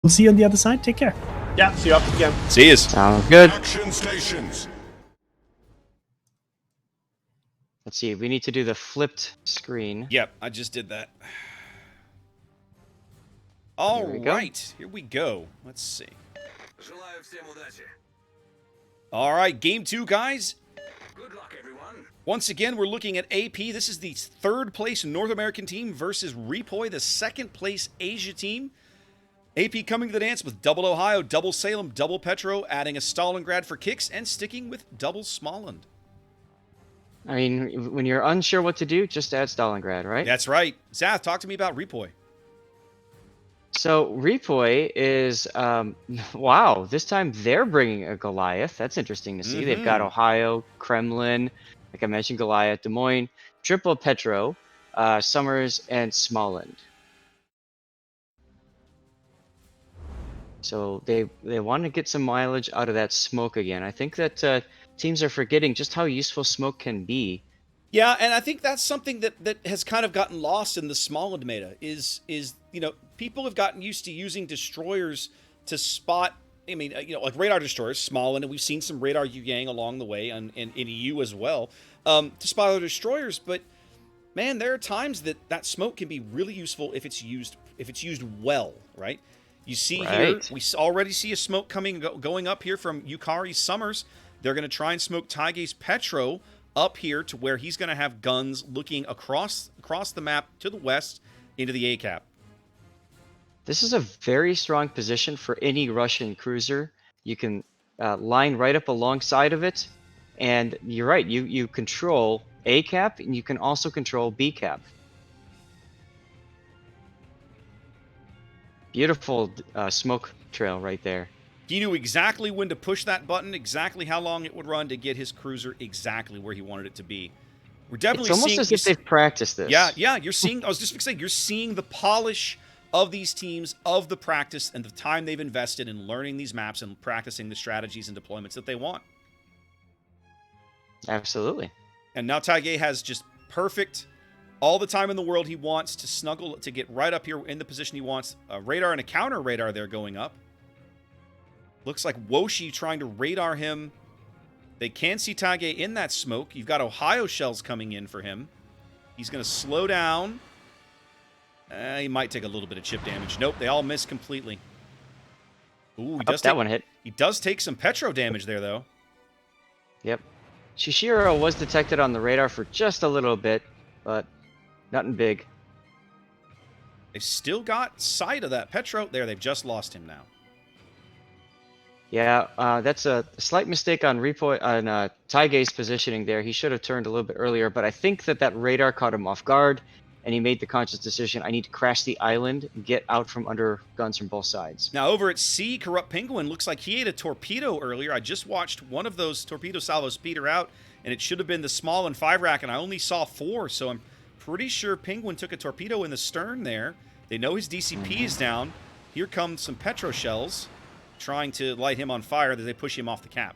We'll see you on the other side. Take care. Yeah, see you after again. See you. Sounds good. Action stations. Let's see. We need to do the flipped screen. Yep, I just did that. All right, here we go. Let's see. All right, game 2, guys. Good luck, everyone. Once again, we're looking at AP. This is the 3rd place North American team versus REPOI, the 2nd place Asia team. AP coming to the dance with double Ohio, double Salem, double Petro, adding a Stalingrad for kicks, and sticking with double Småland. I mean, when you're unsure what to do, just add Stalingrad, right? That's right. Zath, talk to me about REPOI. So REPOI is, wow, this time they're bringing a Goliath. That's interesting to see. They've got Ohio, Kremlin, like I mentioned, Goliath, Des Moines, triple Petro, Summers, and Småland. So they want to get some mileage out of that smoke again. I think that teams are forgetting just how useful smoke can be. Yeah, and I think that's something that has kind of gotten lost in the Småland meta is people have gotten used to using destroyers to spot. I mean, like radar destroyers, Småland, and we've seen some radar Yang along the way, and in EU as well, to spot other destroyers. But man, there are times that smoke can be really useful if it's used well, right? You see here, we already see a smoke going up here from Yukari's Summers. They're going to try and smoke Taige's Petro up here to where he's going to have guns looking across the map to the west into the ACAP. This is a very strong position for any Russian cruiser. You can line right up alongside of it, and you're right, you control ACAP, and you can also control BCAP. Beautiful smoke trail right there. He knew exactly when to push that button, exactly how long it would run to get his cruiser exactly where he wanted it to be. We're definitely it's almost as if they've practiced this. Yeah, you're seeing. I was just saying, you're seeing the polish of these teams, of the practice, and the time they've invested in learning these maps and practicing the strategies and deployments that they want. Absolutely. And now Taige has just perfect, all the time in the world he wants to snuggle to get right up here in the position he wants. A radar and a counter radar there going up. Looks like Woshi trying to radar him. They can see Taige in that smoke. You've got Ohio shells coming in for him. He's going to slow down. He might take a little bit of chip damage. Nope, they all miss completely. Ooh, that one hit. He does take some Petro damage there, though. Yep. Shishiro was detected on the radar for just a little bit, but nothing big. They've still got sight of that Petro. There, they've just lost him now. Yeah, that's a slight mistake on Taige's positioning there. He should have turned a little bit earlier, but I think that radar caught him off guard, and he made the conscious decision, I need to crash the island and get out from under guns from both sides. Now, over at C, Corrupt Penguin looks like he ate a torpedo earlier. I just watched one of those torpedo salvos peter out, and it should have been the small and 5-rack, and I only saw 4, so I'm pretty sure Penguin took a torpedo in the stern there. They know his DCP is down. Here comes some Petro shells, trying to light him on fire as they push him off the cap.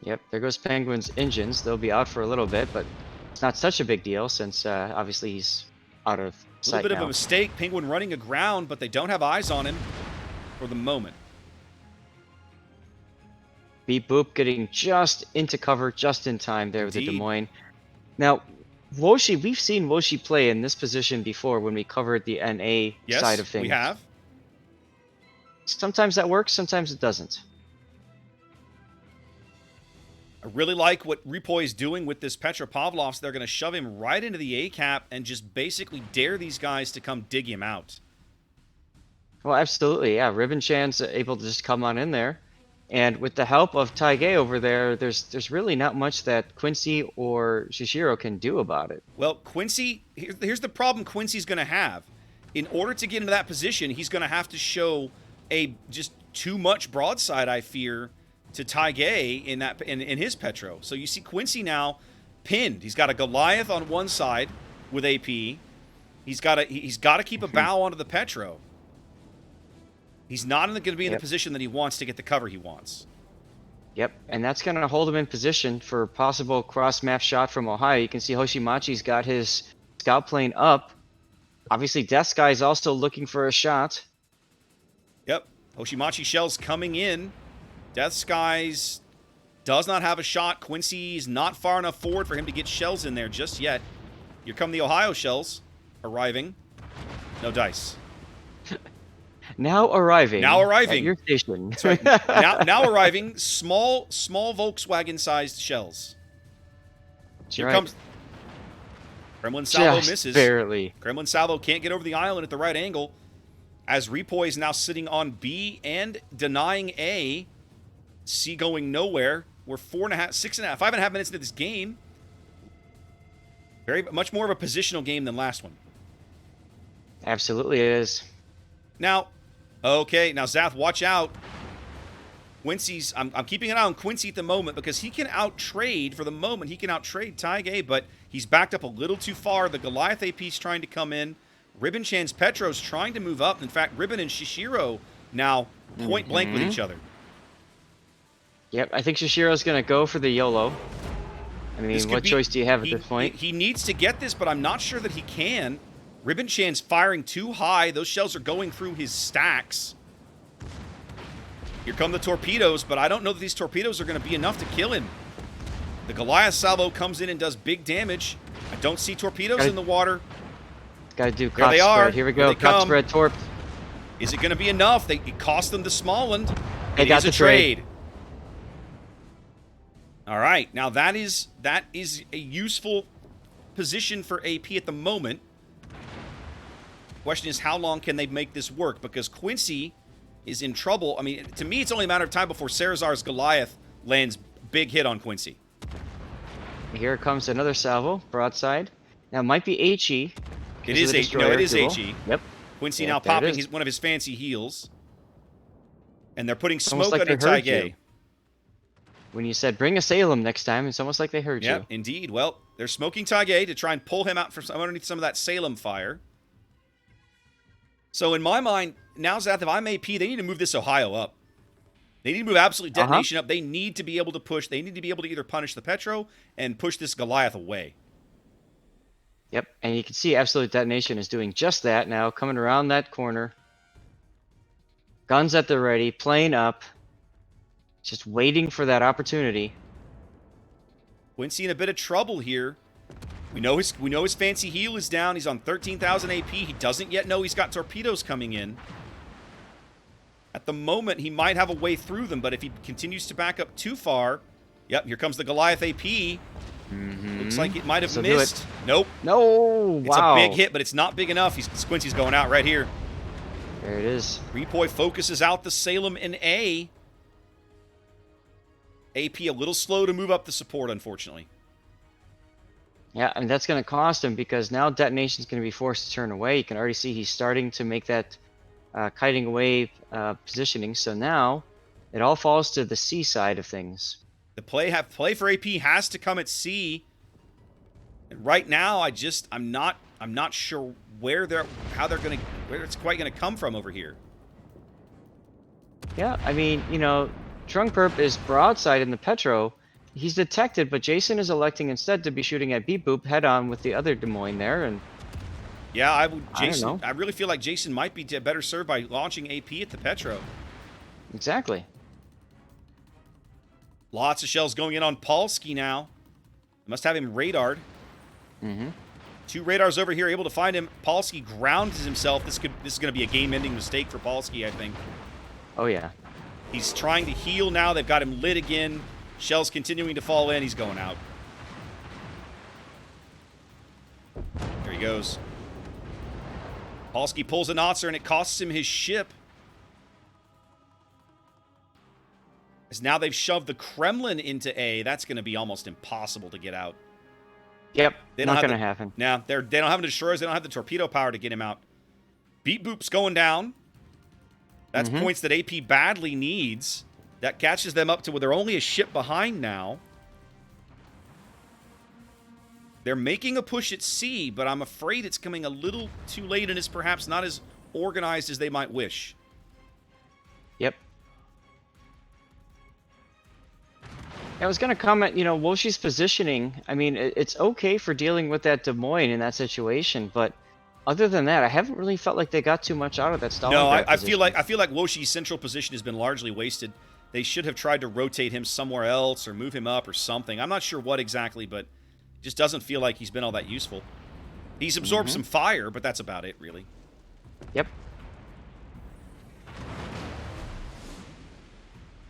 Yep, there goes Penguin's engines. They'll be out for a little bit, but it's not such a big deal since obviously he's out of sight now. A little bit of a mistake. Penguin running aground, but they don't have eyes on him for the moment. Beep Boop getting just into cover just in time there with the Des Moines. Now, Woshi, we've seen Woshi play in this position before when we covered the NA side of things. Yes, we have. Sometimes that works, sometimes it doesn't. I really like what REPOI is doing with this Petropavlovsk. They're going to shove him right into the ACAP and just basically dare these guys to come dig him out. Well, absolutely, yeah. Ribbon-chan's able to just come on in there. And with the help of Taige over there, there's really not much that Quincy or Shishiro can do about it. Well, Quincy, here's the problem Quincy's going to have. In order to get into that position, he's going to have to show just too much broadside, I fear, to Taige in his Petro. So you see Quincy now pinned. He's got a Goliath on one side with AP. He's got to keep a bow onto the Petro. He's not going to be in the position that he wants to get the cover he wants. Yep, and that's going to hold him in position for a possible cross-map shot from Ohio. You can see Hoshimachi's got his scout plane up. Obviously, Death Sky is also looking for a shot. Yep. Hoshimachi shells coming in. Death Skies does not have a shot. Quincy's not far enough forward for him to get shells in there just yet. Here come the Ohio shells arriving. No dice. Now arriving. Now arriving. At your station. That's right. now arriving. Small Volkswagen-sized shells. Here comes. Kremlin Salvo misses. Barely. Kremlin Salvo can't get over the island at the right angle. As REPOI is now sitting on B and denying A. C going nowhere. We're 5.5 minutes into this game. Very much more of a positional game than last one. Absolutely it is. Now, okay, now Zath, watch out. Quincy's, I'm keeping an eye on Quincy at the moment because he can out-trade, for the moment, he can out-trade Taige, but he's backed up a little too far. The Goliath AP's trying to come in. Ribbon-Chan's Petro's trying to move up. In fact, Ribbon and Shishiro now point blank with each other. Yep, I think Shishiro's going to go for the YOLO. I mean, what choice do you have at this point? He needs to get this, but I'm not sure that he can. Ribbon-Chan's firing too high. Those shells are going through his stacks. Here come the torpedoes, but I don't know that these torpedoes are going to be enough to kill him. The Goliath salvo comes in and does big damage. I don't see torpedoes in the water. Got to do There cock they spread. are. Here we Here go. they Cock come. spread torp. Is it going to be enough? It cost them the Smallland. They It got is the a trade. All right, now that is a useful position for AP at the moment. Question is, how long can they make this work? Because Quincy is in trouble. I mean, to me, it's only a matter of time before Sarazar's Goliath lands big hit on Quincy. Here comes another salvo, broadside. Now, it might be HE. It is HE. No, it is HE. Yep. Quincy Yep, now there it popping is. one of his fancy heals. And they're putting Almost smoke like under they heard Taige. you. When you said bring a Salem next time, it's almost like they heard Yeah, you. indeed. Well, they're smoking Taige to try and pull him out from underneath some of that Salem fire. So in my mind, now Zath, if I'm AP, they need to move this Ohio up. They need to move Absolute Detonation up. They need to be able to push. They need to be able to either punish the Petro and push this Goliath away. Yep, and you can see Absolute Detonation is doing just that now, coming around that corner. Guns at the ready, plane up. Just waiting for that opportunity. Quincy in a bit of trouble here. We know his fancy heal is down. He's on 13,000 AP. He doesn't yet know he's got torpedoes coming in. At the moment, he might have a way through them, but if he continues to back up too far... Yep, here comes the Goliath AP. Looks like it might have missed. Nope. No, wow. It's a big hit, but it's not big enough. Quincy's going out right here. There it is. REPOI focuses out the Salem in A. AP a little slow to move up the support, unfortunately. Yeah, and that's going to cost him because now Detonation's going to be forced to turn away. You can already see he's starting to make that kiting away positioning. So now it all falls to the C side of things. The play for AP has to come at C. And right now, I'm not sure where it's quite gonna come from over here. Yeah, I mean, you know, Trunk Perp is broadside in the Petro. He's detected, but Jason is electing instead to be shooting at Beep Boop head on with the other Des Moines there. And Yeah, I don't know. I really feel like Jason might be better served by launching AP at the Petro. exactly. Lots of shells going in on Polsky now. Must have him radared. Two radars over here able to find him. Polsky grounds himself. This is going to be a game-ending mistake for Polsky, I think. Oh yeah. He's trying to heal now. They've got him lit again. Shells continuing to fall in. He's going out. There he goes. Polsky pulls a Notzer, and it costs him his ship. As now they've shoved the Kremlin into A. That's going to be almost impossible to get out. Yep. They don't Not have going to happen. Now, they don't have the destroyers. They don't have the torpedo power to get him out. Beep Boop's going down. That's points that AP badly needs. That catches them up to where they're only a ship behind now. They're making a push at C, but I'm afraid it's coming a little too late and is perhaps not as organized as they might wish. Yep. I was going to comment, you know, Woshi's positioning, I mean, it's okay for dealing with that Des Moines in that situation, but other than that, I haven't really felt like they got too much out of that Stalingrad No, I position. feel like Woshi's central position has been largely wasted. They should have tried to rotate him somewhere else or move him up or something. I'm not sure what exactly, but it just doesn't feel like he's been all that useful. He's absorbed some fire, but that's about it, really. Yep.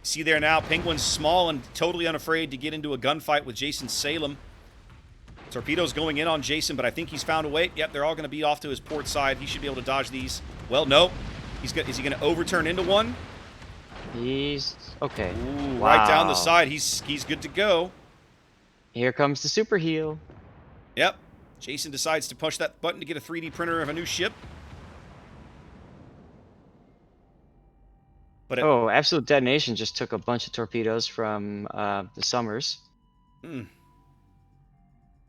See there now, Penguin's small and totally unafraid to get into a gunfight with Jason Salem. Torpedoes going in on Jason, but I think he's found a way. Yep, they're all going to be off to his port side. He should be able to dodge these. Well, no. Is he going to overturn into one? He's okay. Ooh, Wow. right down the side. He's good to go. Here comes the super heal. Yep. Jason decides to push that button to get a 3D printer of a new ship. But Oh, Absolute Detonation just took a bunch of torpedoes from the Summers.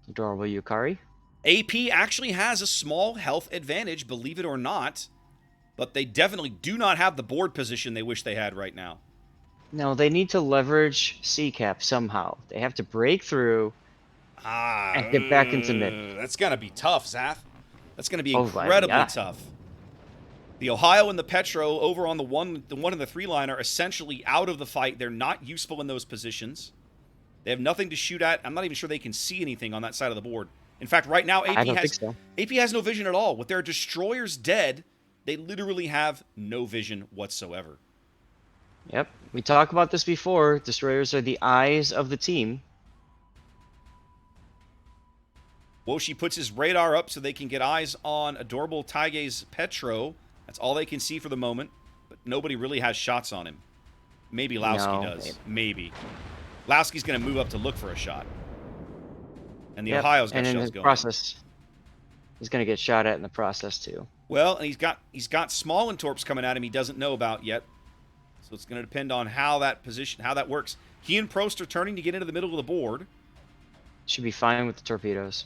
Adorable Yukari. AP actually has a small health advantage, believe it or not. But they definitely do not have the board position they wish they had right now. No, they need to leverage C-Cap somehow. They have to break through and get back into mid. That's going to be tough, Zath. That's going to be Oh, incredibly yeah. tough. The Ohio and the Petro over on the one and the 3 line are essentially out of the fight. They're not useful in those positions. They have nothing to shoot at. I'm not even sure they can see anything on that side of the board. In fact, right now, I don't think so. AP has no vision at all. With their destroyers dead, they literally have no vision whatsoever. Yep. We talked about this before. Destroyers are the eyes of the team. Woshi puts his radar up so they can get eyes on adorable Taige's Petro. That's all they can see for the moment, but nobody really has shots on him. Maybe Lowski does. Maybe. Lowski's going to move up to look for a shot. And the Ohio's got and in shells the going. process, he's going to get shot at in the process too. Well, and he's got small torps coming at him he doesn't know about yet. So it's going to depend on how that works. He and Prost are turning to get into the middle of the board. Should be fine with the torpedoes.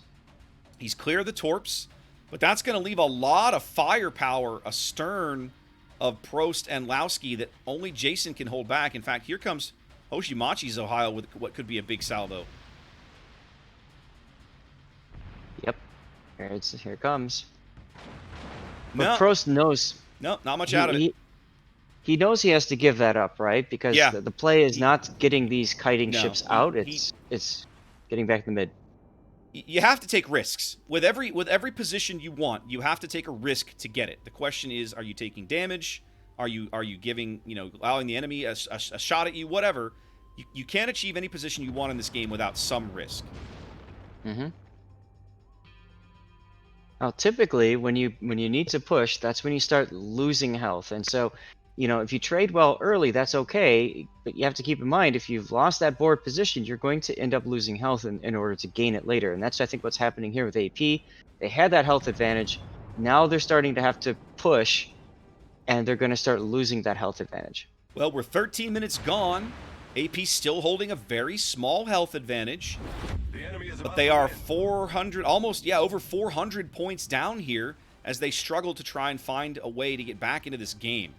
He's clear of the torps, but that's going to leave a lot of firepower astern of Prost and Lowski that only Jason can hold back. In fact, here comes Hoshimachi's Ohio with what could be a big salvo. Yep. Here it comes. But No. Prost knows. No, not much out of it. He knows he has to give that up, right? Because the play is not getting these kiting ships out. It's getting back to the mid. You have to take risks. With every position you want, you have to take a risk to get it. The question is, are you taking damage? Are you giving, allowing the enemy a shot at you? Whatever. You can't achieve any position you want in this game without some risk. Mm-hmm. Now, typically, when you need to push, that's when you start losing health. And so, if you trade well early, that's okay. But you have to keep in mind, if you've lost that board position, you're going to end up losing health in order to gain it later. And that's, I think, what's happening here with AP. They had that health advantage. Now they're starting to have to push, and they're going to start losing that health advantage. Well, we're 13 minutes gone. AP still holding a very small health advantage. But they are 400, over 400 points down here as they struggle to try and find a way to get back into this game.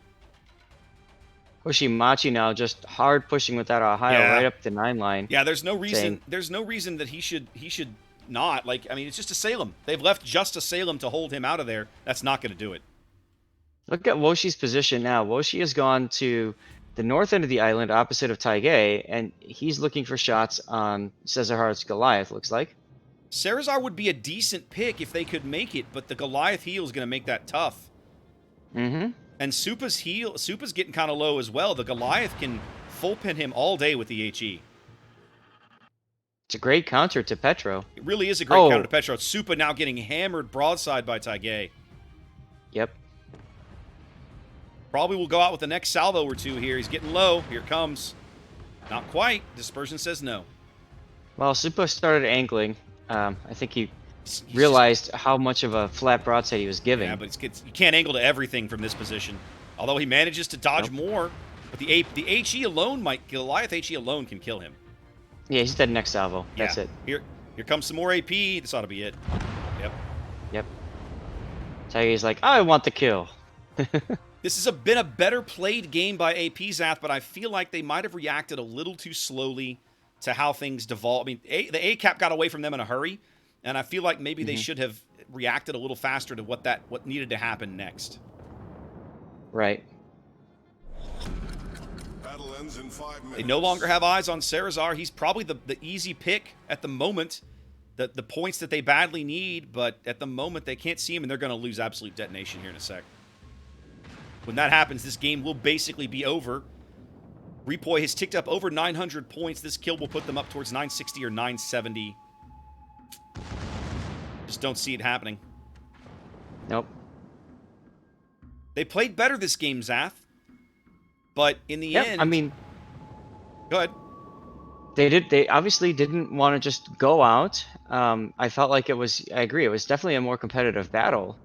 Hoshimachi now just hard pushing with that Ohio right up the 9 line. Yeah, there's no reason that he should not. It's just a Salem. They've left just a Salem to hold him out of there. That's not going to do it. Look at Woshi's position now. Woshi has gone to the north end of the island, opposite of Taige, and he's looking for shots on Cesar's Goliath, looks like. Sarazar would be a decent pick if they could make it, but the Goliath heal is going to make that tough. Mm-hmm. And Supa's getting kind of low as well. The Goliath can full pin him all day with the HE. It's a great counter to Petro. It really is a great counter to Petro. Supa now getting hammered broadside by Taige. Yep. Probably will go out with the next salvo or two here. He's getting low. Here comes. Not quite. Dispersion says no. Well, Supa started angling. I think he realized how much of a flat broadside he was giving. Yeah, but you can't angle to everything from this position. Although he manages to dodge more. But the HE alone Goliath HE alone can kill him. Yeah, he's dead next salvo. That's it. Here comes some more AP. This ought to be it. Yep. Taige's like, I want the kill. This has been a better played game by AP Zath, but I feel like they might have reacted a little too slowly to how things devolved. I mean, the A-cap got away from them in a hurry, and I feel like maybe they should have reacted a little faster to what needed to happen next. Right. Battle ends in 5 minutes. They no longer have eyes on Sarazar. He's probably the easy pick at the moment. The points that they badly need, but at the moment they can't see him, and they're going to lose absolute detonation here in a sec. When that happens, this game will basically be over. REPOI has ticked up over 900 points. This kill will put them up towards 960 or 970. Just don't see it happening. Nope. They played better this game, Zath. But in the end... I mean... Go ahead. They obviously didn't want to just go out. I felt like it was... I agree. It was definitely a more competitive battle.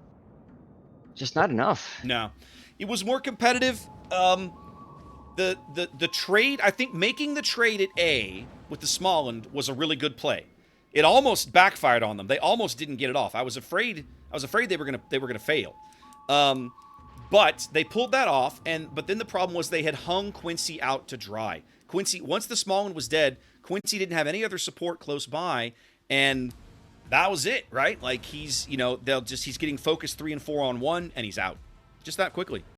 Just not enough. No. It was more competitive. The trade... I think making the trade at A with the Smalland was a really good play. It almost backfired on them. They almost didn't get it off. I was afraid they were gonna fail. But they pulled that off, but then the problem was they had hung Quincy out to dry. Quincy, once the Smalland was dead, Quincy didn't have any other support close by, and that was it, right? Like he's getting focused 3 and 4 on 1, and he's out. Just that quickly.